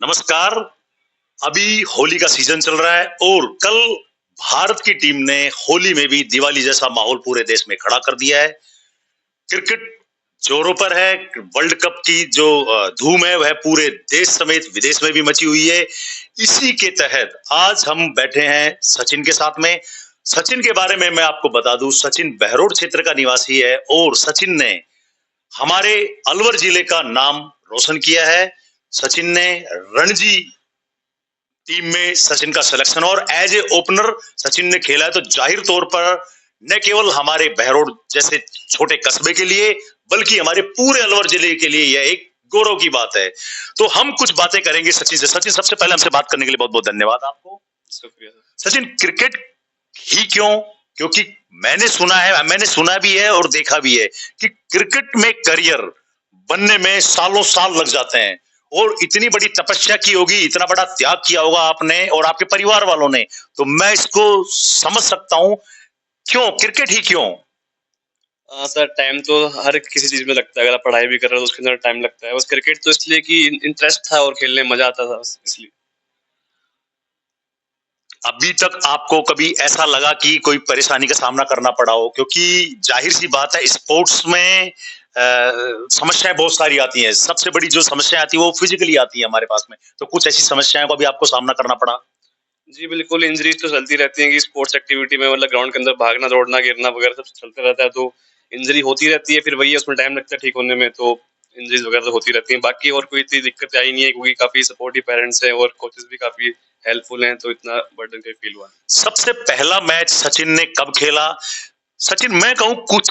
नमस्कार। अभी होली का सीजन चल रहा है और कल भारत की टीम ने होली में भी दिवाली जैसा माहौल पूरे देश में खड़ा कर दिया है। क्रिकेट जोरों पर है। वर्ल्ड कप की जो धूम है वह पूरे देश समेत विदेश में भी मची हुई है। इसी के तहत आज हम बैठे हैं सचिन के साथ में। सचिन के बारे में मैं आपको बता दूं, सचिन बहरोड क्षेत्र का निवासी है और सचिन ने हमारे अलवर जिले का नाम रोशन किया है। सचिन ने रणजी टीम में सचिन का सिलेक्शन और एज ए ओपनर सचिन ने खेला है, तो जाहिर तौर पर न केवल हमारे बहरोड जैसे छोटे कस्बे के लिए बल्कि हमारे पूरे अलवर जिले के लिए यह एक गौरव की बात है। तो हम कुछ बातें करेंगे सचिन से। सचिन, सबसे पहले हमसे बात करने के लिए बहुत बहुत धन्यवाद आपको। शुक्रिया सचिन, क्रिकेट ही क्यों? क्योंकि मैंने सुना भी है और देखा भी है कि क्रिकेट में करियर बनने में सालों साल लग जाते हैं और इतनी बड़ी तपस्या की होगी, इतना बड़ा त्याग किया होगा आपने और आपके परिवार वालों ने, तो मैं इसको समझ सकता हूं। क्यों क्रिकेट ही क्यों? सर, टाइम तो हर किसी चीज में लगता है। अगर आप पढ़ाई भी कर रहे हो तो उसके अंदर टाइम लगता है। बस क्रिकेट तो इसलिए कि इंटरेस्ट था और खेलने में मजा आता था, बस इसलिए। अभी तक आपको कभी ऐसा लगा कि कोई परेशानी का सामना करना पड़ा हो? क्योंकि जाहिर सी बात है, स्पोर्ट्स में समस्याएं बहुत सारी आती हैं। सबसे बड़ी जो समस्या आती है वो फिजिकली आती है हमारे पास में, तो कुछ ऐसी समस्याओं का भी आपको सामना करना पड़ा? जी बिल्कुल, इंजरीज तो चलती रहती हैं कि स्पोर्ट्स एक्टिविटी में, मतलब ग्राउंड के अंदर भागना, दौड़ना, गिरना वगैरह सब चलते रहता है, तो इंजरी होती रहती है। फिर वही है, उसमें टाइम लगता है ठीक होने में, तो इंजरीज वगैरह तो होती रहती हैं। बाकी और कोई इतनी दिक्कत आई नहीं है, क्योंकि काफी सपोर्टिव पेरेंट्स हैं और कोचेस भी काफी हेल्पफुल हैं, तो इतना बर्डन का फील हुआ। सबसे पहला मैच सचिन ने कब खेला? सचिन, मैं कहूं कुछ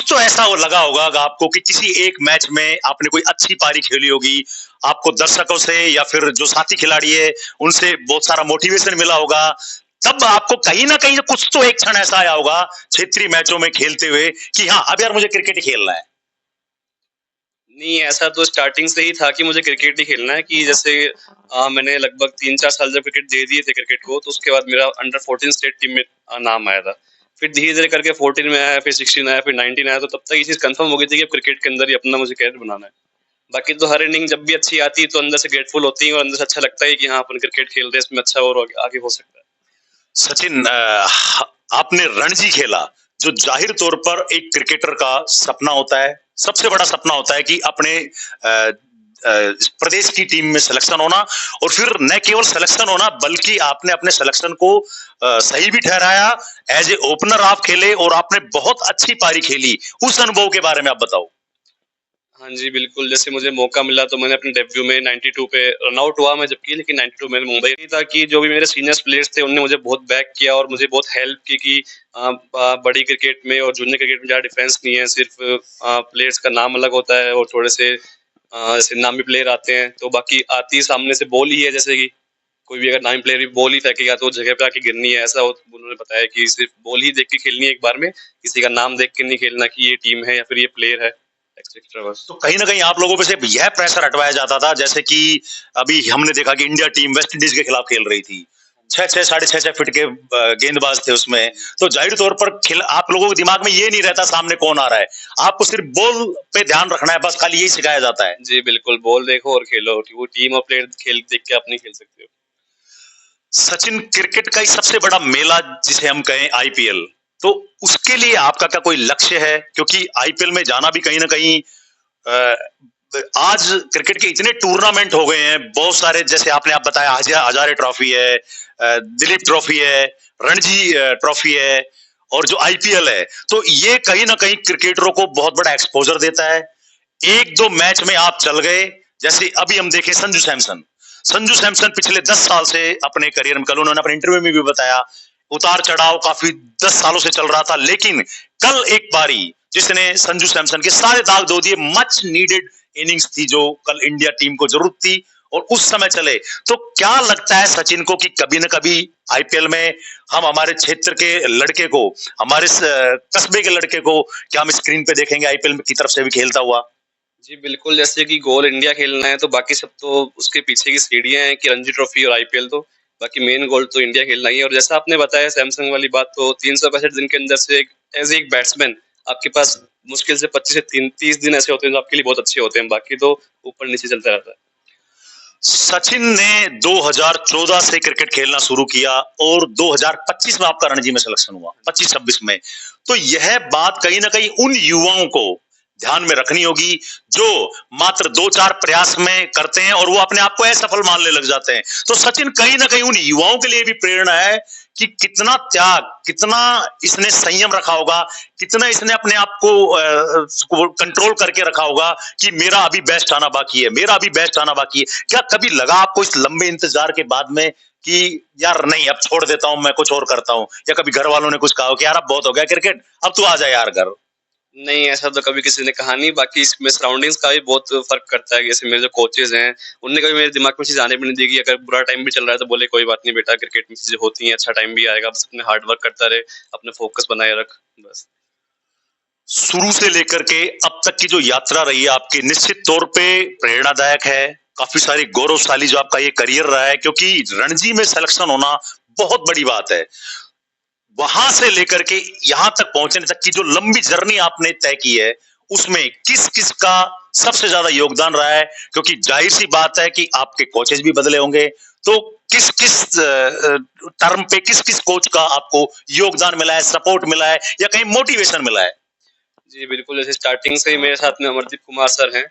तो ऐसा लगा होगा आपको कि किसी एक मैच में आपने कोई अच्छी पारी खेली होगी, आपको दर्शकों से या फिर जो साथी खिलाड़ी है उनसे बहुत सारा मोटिवेशन मिला होगा, तब आपको कहीं ना कहीं कुछ तो एक क्षण ऐसा आया होगा क्षेत्रीय मैचों में खेलते हुए कि हाँ, अब यार मुझे क्रिकेट ही खेलना है। नहीं, ऐसा तो स्टार्टिंग से ही था कि मुझे क्रिकेट ही खेलना है। कि जैसे मैंने लगभग 3-4 साल जब क्रिकेट दे दिए थे क्रिकेट को, तो उसके बाद मेरा अंडर 14 स्टेट टीम में नाम आया था। फिर धीरे-धीरे करके 14 में आया, फिर 16 आया, फिर 19 आया, तो तब तक ये चीज़ कंफर्म हो गई थी कि अब क्रिकेट के अंदर ही अपना मुझे कैरियर बनाना है। बाकी तो हर इनिंग जब भी अच्छी आती है तो अंदर से ग्रेटफुल होती है और अंदर से अच्छा लगता है कि हाँ, अपन क्रिकेट खेल रहे हैं, इसमें अच्छा और आगे आगे हो सकता है। सचिन, आपने रणजी खेला, जो जाहिर तौर पर एक क्रिकेटर का सपना होता है, सबसे बड़ा सपना होता है कि अपने प्रदेश की टीम में सिलेक्शन होना और फिर न केवल सिलेक्शन होना बल्कि आपने अपने सिलेक्शन को सही भी ठहराया। एज ए ओपनर आप खेले और आपने बहुत अच्छी पारी खेली। उस अनुभव के बारे में आप बताओ। हाँ जी, बिल्कुल, जैसे मुझे मौका मिला तो मैंने अपने डेब्यू में 92 पे रन आउट हुआ मैं जबकि, लेकिन 92 मैंने मुंबई था कि जो भी मेरे सीनियर्स प्लेयर्स थे उन्होंने मुझे बहुत बैक किया और मुझे बहुत हेल्प की कि बड़ी क्रिकेट में और जूनियर क्रिकेट में ज़्यादा डिफरेंस नहीं है, सिर्फ प्लेयर्स का नाम अलग होता है और थोड़े से जैसे नामी प्लेयर आते हैं, तो बाकी आती सामने से बॉल ही है। जैसे कि कोई भी अगर नामी प्लेयर भी बॉल ही फेंकेगा तो जगह पे आके गिरनी है, ऐसा उन्होंने बताया कि सिर्फ बॉल ही देख के खेलनी है एक बार में, किसी का नाम देख के नहीं खेलना कि ये टीम है या फिर ये प्लेयर है, एक्सेट्रा बस। तो कहीं ना कहीं आप लोगों पे से यह प्रेशर हटवाया जाता था, जैसे कि अभी हमने देखा कि इंडिया टीम वेस्ट इंडीज के खिलाफ खेल रही थी, 6-6 6.5 फीट के गेंदबाज थे उसमें, तो जाहिर तौर पर आप लोगों के दिमाग में ये नहीं रहता सामने कौन आ रहा है, आपको सिर्फ बॉल पे ध्यान रखना है, बस खाली यही सिखाया जाता है। जी बिल्कुल, बॉल देखो और खेलो, वो टीम और प्लेयर खेल देख के आप नहीं खेल सकते हो। सचिन, क्रिकेट का ही सबसे बड़ा मेला जिसे हम कहें आईपीएल, तो उसके लिए आपका क्या कोई लक्ष्य है? क्योंकि आईपीएल में जाना भी कहीं ना कहीं आज क्रिकेट के इतने टूर्नामेंट हो गए हैं, बहुत सारे, जैसे आप बताया हजारे ट्रॉफी है, दिलीप ट्रॉफी है, रणजी ट्रॉफी है और जो आईपीएल है, तो ये कहीं ना कहीं क्रिकेटरों को बहुत बड़ा एक्सपोजर देता है। एक दो मैच में आप चल गए, जैसे अभी हम देखें संजू सैमसन पिछले 10 साल से अपने करियर में, कल उन्होंने अपने इंटरव्यू में भी बताया, उतार चढ़ाव काफी 10 सालों से चल रहा था, लेकिन कल एक बारी जिसने संजू सैमसन के सारे दाग धो दिए, मच नीडेड इनिंग्स थी जो कल इंडिया टीम को जरूरत थी और उस समय चले। तो क्या लगता है सचिन को कि कभी न कभी आईपीएल में हम हमारे क्षेत्र के लड़के को, हमारे कस्बे के लड़के को क्या हम स्क्रीन पे देखेंगे आईपीएल की तरफ से भी खेलता हुआ? जी बिल्कुल, जैसे कि गोल इंडिया खेलना है तो बाकी सब तो उसके पीछे की सीढ़ियां हैं कि रणजी ट्रॉफी और आईपीएल, तो बाकी मेन गोल तो इंडिया खेलना ही है। और जैसा आपने बताया सैमसंग वाली बात, तो 365 दिन के अंदर से एज एक बैट्समैन आपके पास मुश्किल से 25 से 30 दिन ऐसे होते हैं जो आपके लिए बहुत अच्छे होते हैं, बाकी तो ऊपर नीचे चलता रहता है। सचिन ने 2014 से क्रिकेट खेलना शुरू किया और 2025 में आपका रणजी में सिलेक्शन हुआ, 25-26 में। तो यह बात कहीं ना कहीं उन युवाओं को ध्यान में रखनी होगी जो मात्र 2-4 प्रयास में करते हैं और वो अपने आप को असफल मानने लग जाते हैं। तो सचिन कहीं ना कहीं उन युवाओं के लिए भी प्रेरणा है कि कितना त्याग, कितना इसने संयम रखा होगा, कितना इसने अपने आप को कंट्रोल करके रखा होगा कि मेरा अभी बेस्ट आना बाकी है, मेरा अभी बेस्ट आना बाकी है। क्या कभी लगा आपको इस लंबे इंतजार के बाद में कि यार नहीं अब छोड़ देता हूं, मैं कुछ और करता हूं, या कभी घर वालों ने कुछ कहा कि यार अब बहुत हो गया क्रिकेट, अब तू आ जा यार घर? नहीं, ऐसा तो कभी किसी ने कहा नहीं, बाकी इसमें सराउंडिंग्स का भी बहुत फ़र्क करता है। जैसे मेरे जो कोचेज़ हैं, उन्होंने कभी मेरे दिमाग में चीज़ आने भी नहीं दी कि अगर बुरा टाइम भी चल रहा है तो बोले कोई बात नहीं बेटा, क्रिकेट में चीज़ें होती हैं, अच्छा टाइम भी आएगा, बस अपने हार्ड वर्क करता रहे, अपने फोकस बनाए रख, बस। शुरू से लेकर के अब तक की जो यात्रा रही है आपकी, निश्चित तौर पे प्रेरणादायक है। काफी सारी गौरवशाली जो आपका ये करियर रहा है, क्योंकि रणजी में सिलेक्शन होना बहुत बड़ी बात है। वहां से लेकर के यहां तक पहुंचने तक की जो लंबी जर्नी आपने तय की है, उसमें किस किस का सबसे ज्यादा योगदान रहा है? क्योंकि जाहिर सी बात है कि आपके कोचेज भी बदले होंगे, तो किस किस टर्म पे किस किस कोच का आपको योगदान मिला है, सपोर्ट मिला है, या कहीं मोटिवेशन मिला है? जी, बिल्कुल, जैसे स्टार्टिंग से ही मेरे साथ में अमरदीप कुमार सर हैं,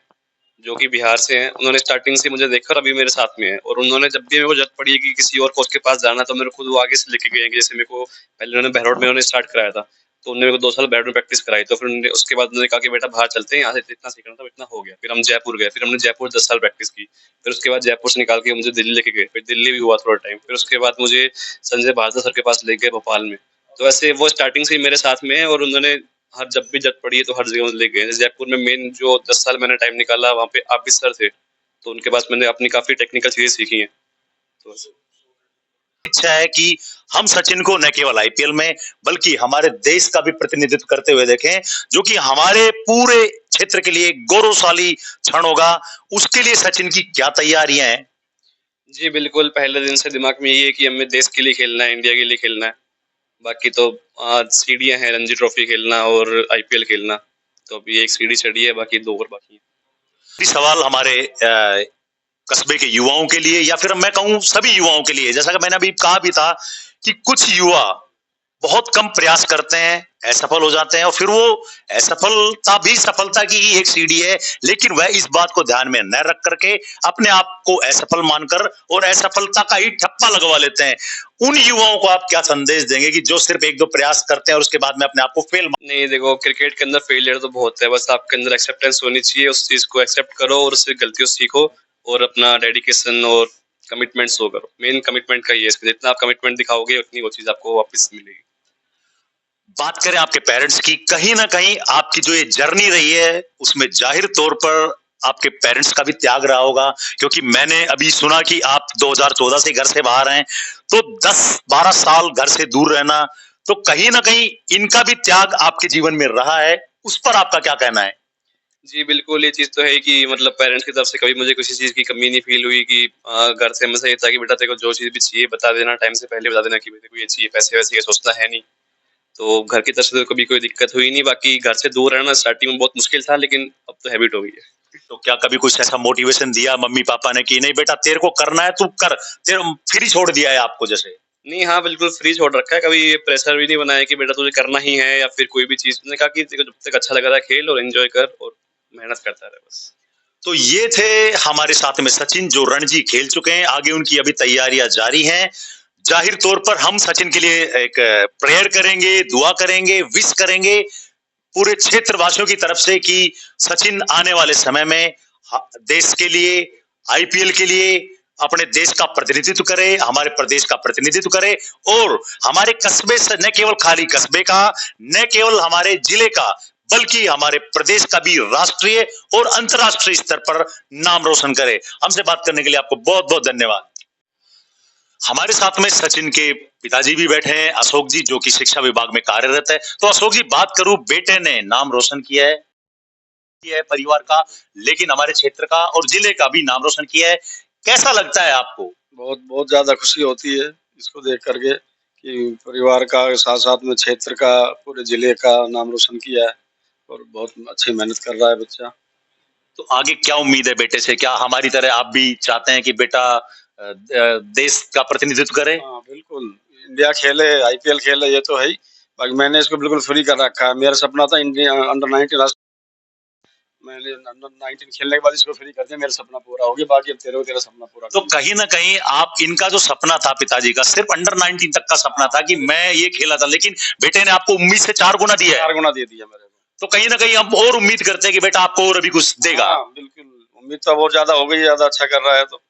जो कि बिहार से हैं। उन्होंने स्टार्टिंग से मुझे देखा और अभी मेरे साथ में हैं, और उन्होंने जब भी मेरे को ज़रूरत पड़ी है कि किसी और कोच के पास जाना, तो मेरे को वो आगे से लेके गए हैं कि जैसे मेरे को पहले उन्होंने बहरौड में उन्होंने स्टार्ट कराया था, तो उन्होंने मेरे को 2 साल बहरौड में प्रैक्टिस कराई, तो फिर उन्होंने उसके बाद उन्होंने कहा कि बेटा बाहर चलते हैं, यहाँ से इतना सीखना था, इतना हो गया। फिर हम जयपुर गए, फिर हमने जयपुर 10 साल प्रैक्टिस की, फिर उसके बाद जयपुर से निकाल के मुझे दिल्ली लेके गए, फिर दिल्ली भी हुआ थोड़ा टाइम, फिर उसके बाद मुझे संजय भारती सर के पास ले गए भोपाल में। तो ऐसे वो स्टार्टिंग से ही मेरे साथ में है, और उन्होंने हर जब भी जरूरत पड़ी है तो हर जगह मुझे ले गए। जैसे जयपुर में मेन जो 10 साल मैंने टाइम निकाला, वहाँ पे आबिद सर थे, तो उनके पास मैंने अपनी काफ़ी टेक्निकल चीज़ें सीखी हैं। तो इच्छा है कि हम सचिन को न केवल आईपीएल में बल्कि हमारे देश का भी प्रतिनिधित्व करते हुए देखें, जो कि हमारे पूरे क्षेत्र के लिए गौरवशाली क्षण होगा। उसके लिए सचिन की क्या तैयारियां हैं? जी, बिल्कुल, पहले दिन से दिमाग में यही है कि हमें देश के लिए खेलना है, इंडिया के लिए खेलना है। बाकी तो सीढ़ियाँ हैं, रणजी ट्रॉफी खेलना और आईपीएल खेलना। तो अभी एक सीढ़ी चढ़ी है, बाकी 2 और बाकी हैं। सवाल हमारे कस्बे के युवाओं के लिए, या फिर मैं कहूं सभी युवाओं के लिए, जैसा कि मैंने अभी कहा भी था कि कुछ युवा बहुत कम प्रयास करते हैं, असफल हो जाते हैं, और फिर वो असफलता भी सफलता की ही एक सीढ़ी है, लेकिन वह इस बात को ध्यान में न रख करके अपने आप को असफल मानकर और असफलता का ही ठप्पा लगवा लेते हैं। उन युवाओं को आप क्या संदेश देंगे कि जो सिर्फ 1-2 प्रयास करते हैं और उसके बाद में अपने आप को फेल? नहीं, देखो, क्रिकेट के अंदर फेलियर तो बहुत है, बस आपके अंदर एक्सेप्टेंस होनी चाहिए, उस चीज़ को एक्सेप्ट करो और उससे गलतियों से सीखो, और अपना डेडिकेशन और कमिटमेंट शो करो। मेन कमिटमेंट का ये है, इसमें जितना आप कमिटमेंट दिखाओगे उतनी वो चीज़ आपको वापस मिलेगी। बात करें आपके पेरेंट्स की, कहीं ना कहीं आपकी जो ये जर्नी रही है उसमें जाहिर तौर पर आपके पेरेंट्स का भी त्याग रहा होगा, क्योंकि मैंने अभी सुना कि आप 2014 से घर से बाहर हैं, तो 10-12 साल घर से दूर रहना, तो कहीं ना कहीं इनका भी त्याग आपके जीवन में रहा है। उस पर आपका क्या कहना है? जी, बिल्कुल, ये चीज़ तो है कि मतलब पेरेंट्स की तरफ से कभी मुझे किसी चीज़ की कमी नहीं फ़ील हुई कि घर से हमेशा ये था कि बेटा तेरे को जो चीज़ भी चाहिए बता देना, टाइम से पहले बता देना कि मेरे को ये चाहिए, पैसे-वैसे का सोचना है नहीं। तो घर की तरफ से तो कभी कोई दिक्कत हुई नहीं, बाकी घर से दूर रहना स्टार्टिंग में बहुत मुश्किल था, लेकिन अब तो हैबिट हो गई है। तो क्या कभी कुछ ऐसा मोटिवेशन दिया मम्मी पापा ने कि नहीं बेटा तेरे को करना है तू कर, तेरे फ्री छोड़ दिया है आपको जैसे? नहीं, हाँ, बिल्कुल फ्री छोड़ रखा है, कभी ये प्रेशर भी नहीं बनाया कि बेटा तुझे करना ही है या फिर कोई भी चीज़। उन्होंने कहा कि तेरे को जब तक अच्छा लग रहा है खेल और एन्जॉय कर और मेहनत करता रहे बस। तो ये थे हमारे साथ में सचिन, जो रणजी खेल चुके हैं, आगे उनकी अभी तैयारियां जारी हैं। जाहिर तौर पर हम सचिन के लिए एक प्रेयर करेंगे, दुआ करेंगे, विश करेंगे पूरे क्षेत्रवासियों की तरफ से कि सचिन आने वाले समय में देश के लिए, आईपीएल के लिए अपने देश का प्रतिनिधित्व करे, हमारे प्रदेश का प्रतिनिधित्व करे, और हमारे कस्बे से न केवल खाली कस्बे का, न केवल हमारे जिले का, बल्कि हमारे प्रदेश का भी राष्ट्रीय और अंतर्राष्ट्रीय स्तर पर नाम रोशन करे। हमसे बात करने के लिए आपको बहुत बहुत धन्यवाद। हमारे साथ में सचिन के पिताजी भी बैठे हैं, अशोक जी, जो कि शिक्षा विभाग में कार्यरत है। तो अशोक जी, बात करूं, बेटे ने नाम रोशन किया है परिवार का, लेकिन हमारे क्षेत्र का और जिले का भी नाम रोशन किया है। कैसा लगता है आपको? बहुत बहुत ज़्यादा खुशी होती है इसको देख करके कि परिवार का साथ-साथ में क्षेत्र का, पूरे ज़िले का नाम रोशन किया है और बहुत अच्छी मेहनत कर रहा है बच्चा। तो आगे क्या उम्मीद है बेटे से? क्या हमारी तरह आप भी चाहते हैं कि बेटा देश का प्रतिनिधित्व करे? हाँ बिल्कुल, इंडिया खेले, आईपीएल खेले, ये तो है ही। बाकी मैंने इसको बिल्कुल फ्री कर रखा है। मेरा सपना था इंडिया अंडर 19 मैंने अंडर 19 खेलने के बाद इसको फ्री कर दिया, मेरा सपना पूरा हो गया। बाकी अब तेरा सपना पूरा तो कहीं ना कहीं आप इनका जो सपना था पिताजी का, सिर्फ अंडर 19 तक का सपना था कि मैं ये खेला था, लेकिन बेटे ने आपको उम्मीद से 4 गुना दिया है। 4 गुना दे दिया मेरे को। तो कहीं ना कहीं हम और उम्मीद करते हैं कि बेटा आपको और अभी कुछ देगा। हाँ बिल्कुल, उम्मीद तो बहुत ज्यादा हो गई, ज्यादा अच्छा कर रहा है तो।